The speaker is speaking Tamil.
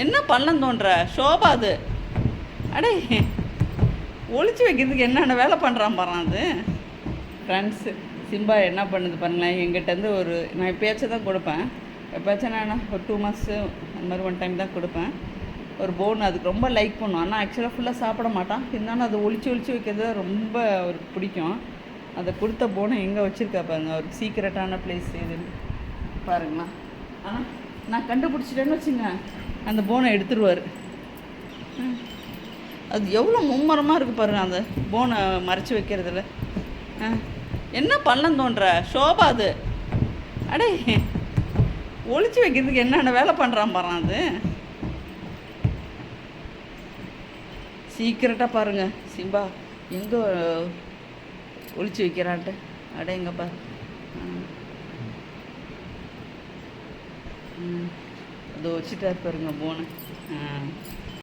என்ன பள்ளம் தோன்ற ஷோபா அது? அடே, ஒளிச்சு வைக்கிறதுக்கு என்னென்ன வேலை பண்ணுறான் பாரு அது. ஃப்ரெண்ட்ஸு, சிம்பா என்ன பண்ணுது பாருங்களேன். எங்கிட்டேருந்து நான் எப்போயாச்சும் தான் கொடுப்பேன். எப்போயாச்சும் நான் ஒரு 2 months அந்த மாதிரி 1 time தான் கொடுப்பேன். ஒரு போன் அதுக்கு ரொம்ப லைக் பண்ணும். ஆனால் ஆக்சுவலாக ஃபுல்லாக சாப்பிட மாட்டான். இருந்தாலும் அதை ஒளிச்சு வைக்கிறது ரொம்ப அவருக்கு பிடிக்கும். அதை கொடுத்த போனை எங்கே வச்சுருக்கா பாருங்க. ஒரு சீக்ரெட்டான பிளேஸ் இதுன்னு பாருங்களா. ஆனால் நான் கண்டுபிடிச்சிட்டேன்னு வச்சுங்க, அந்த போனை எடுத்துருவார். அது எவ்வளோ மும்மரமாக இருக்குது பாருங்கள் அந்த போனை மறைச்சி வைக்கிறதுல. என்ன பள்ளம் தோன்ற ஷோபா அது? அடே, ஒளிச்சு வைக்கிறதுக்கு என்னென்ன வேலை பண்ணுறான் பாரு அது. சீக்கிரட்டாக பாருங்கள் சிம்பா எங்கே ஒளிச்சு வைக்கிறான்ட்டு. அடே எங்கப்பா. அதை வச்சுட்டா பாருங்க போனை.